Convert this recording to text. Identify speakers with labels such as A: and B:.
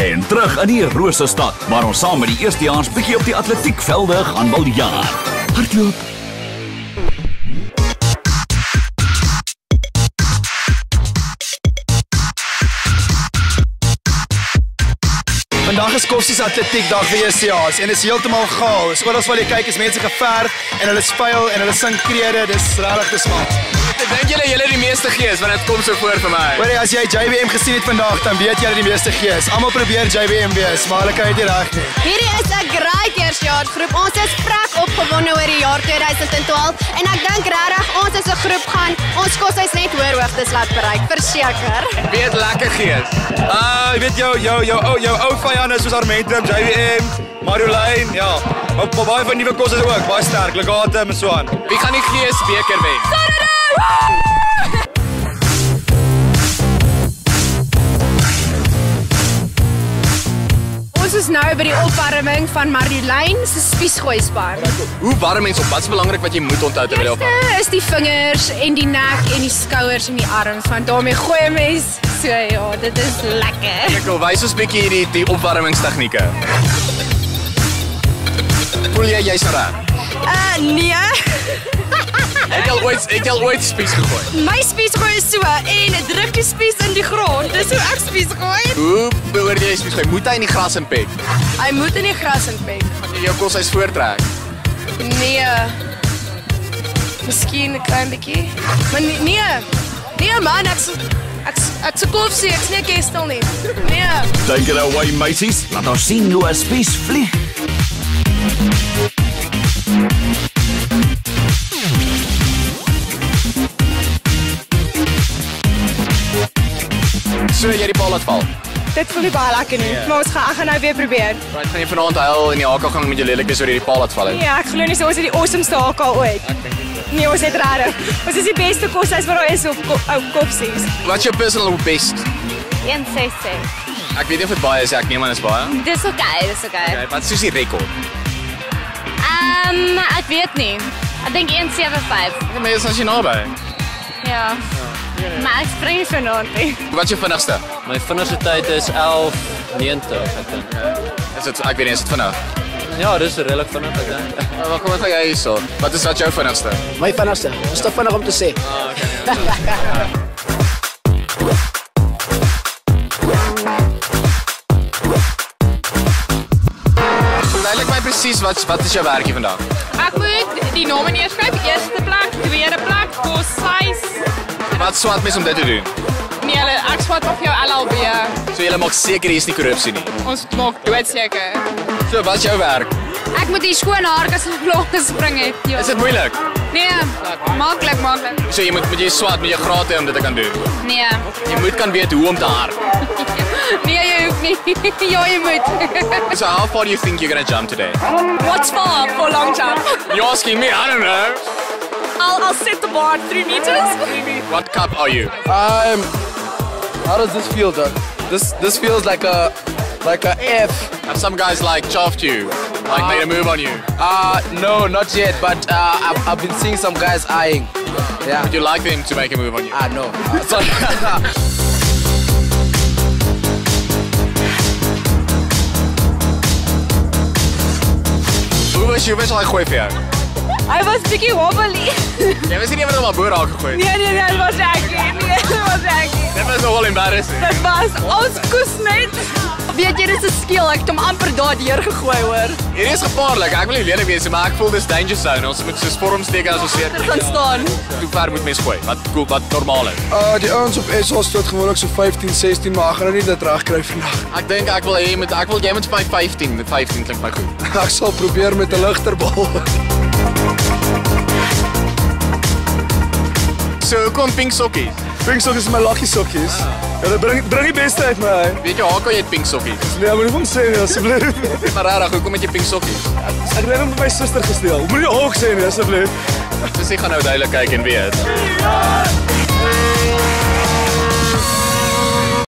A: En terug in die Roosterstad, waar ons saam met die eerstejaars bietjie op die atletiekvelde gaan biljaar. Hardloop.
B: Vandag is Koffsies atletiekdag vir eerstejaars en is heeltemal gaal. Oral waar jy kyk is mense geverf en hulle spyl en hulle sing krede, dis regtig te smaak.
C: Dink julle die meeste gees want dit kom so voor vir my.
B: Hoor jy, as jy JBM gesien het vandag, dan weet jy die meeste gees. Almal probeer JBM wees, maar hulle kan dit nie reg nie.
D: Hierdie is 'n great eerstejaarsgroep. Ons is vrek opgewonde oor die jaar 2012 en ek dink regtig ons as 'n groep gaan ons koshuis net hoër hoogtes laat bereik, verseker.
C: Wie het lekker gees?
B: Jy weet jou ou vyande soos Armentum, JBM, Marjolein, ja. Maar baie van nuwe koshuis ook, baie sterk, Legate en so aan.
C: Wie gaan die gees beker wen?
E: Ons is nou by die opwarming van Marjolein se spiesgooispan.
C: Hoe warm mens op? Wat is belangrik wat jy moet onthou terwyl jy opwarm?
E: Dit is die vingers en die nek en die skouers en die arms, want daarmee gooi 'n mens. So ja, dit is lekker.
C: Ek wil wys ons bietjie die opwarmingstegnieke. Voel jy's reg?
E: Nee.
C: Het jy al ooit spies gegooi?
E: My spies gooi is so en druk die spies in die grond. Dis hoe ek spies gooi.
C: Hoe beoordeel jy spies gooi? Moet hy in die gras inpek?
E: Hy moet in die gras inpek.
C: Gaan jy jou koshuis voortrek?
E: Nee. Miskien 'n klein bietjie. Maar nee man, ek se Koffsie, ek's nie 'n kestel nie. Nee.
A: Take it away, meisies. Laat ons sien hoe 'n spies vlieg.
C: So jy die bal laat val.
E: Dit voel nie baie lekker nie, maar ek gaan nou weer probeer.
C: Right, gaan jy vanaand huil in die AK gaan met jou lelik wees oor hierdie paal laat val het?
E: Nee, ek glo nie so ons het die awesomeste AK ooit. Nee, ons het regtig. Ons is die beste koshuis wat daar is op Koffsies.
C: Wat is jou personal best?
D: 166.
C: Ek weet nie of dit baie is, ek neem aan is baie.
D: Dis okay.
C: Okay, wat is die rekord?
D: Ek weet nie. Ek dink 175.
C: Ja, maar jy is as jy naby.
D: Ja. Maar ek spring vanaand nie.
C: Wat is jou vinnigste?
F: My vinnigste tyd is 11:90, ek dink.
C: Ek weet nie, is dit vinnig?
F: Ja, dis redelik vinnig, ek dink.
C: Wat kom jy hierso? Wat is jou vinnigste?
G: My vinnigste. Is te vinnig om te sê.
C: Duidelik my presies wat is jou werkie vandag?
E: Ek moet die name neerskryf, eerste plek, tweede plek, kos, size.
C: Wat swat mens om dit te doen?
E: Nee, ek swat op jou LLB.
C: So jy maak seker hier is nie korrupsie nie.
E: Ons maak doodseker.
C: So wat is jou werk?
E: Ek moet die skoon haar as ek vlog gespring het. Ja.
C: Is dit moeilik?
E: Nee, maklik.
C: So jy moet jy swat met jou grate om dit te kan doen.
E: Nee.
C: Jy moet kan weet hoe om te haar.
E: Nee, jy hoef nie. Ja, jy moet.
C: So how far do you think you're going to jump today?
E: What's far for long jump?
C: You're asking me, I don't know.
E: I'll set the bar at 3 meters.
C: What cup are you?
G: How does this feel, Doug? This feels like a F.
C: Have some guys chuffed you, made a move on you?
G: No, not yet, but I've been seeing some guys eyeing. Yeah.
C: Would you like them to make a move on you?
G: No.
C: Hoe was al gooi vir jou?
E: Hy was bietjie wobbly.
C: Jy was nie eendag maar boer raak gegooi.
E: Nee, dit was ek nie.
C: Dit was nogal embarrassing.
E: Dit was ons koes net. Weet jy, dis 'n skill. Ek het hom amper daardeur gegooi, hoor.
C: Hierdie is gevaarlik. Ek wil nie lelik wees, maar ek voel dis danger zone. Ons moet so vorm steek as ons seker
E: gaan staan.
C: Hoe ver moet mens gooi? Wat normaal is?
B: Die ouens op SA stoot gewoonlik so 15, 16, maar ek gaan nou nie dit regkry vandag.
C: Ek dink jy moet vir my 15. 15 klink my goed.
B: Ek sal probeer met 'n ligter bal.
C: So kom pink sokkies.
B: Pink sokkies is my lucky sokkies. Ja, dit bring die beste uit my.
C: Weet jy hoe kan jy pink sokkies?
B: Nee, moet nie van sê nie, asseblief.
C: Maar rarig, hoekom het jy pink sokkies?
B: Ek het hom by my suster gesteel. Moenie ook sê nie, asseblief.
C: Dis ek gaan nou duidelik kyk en weet.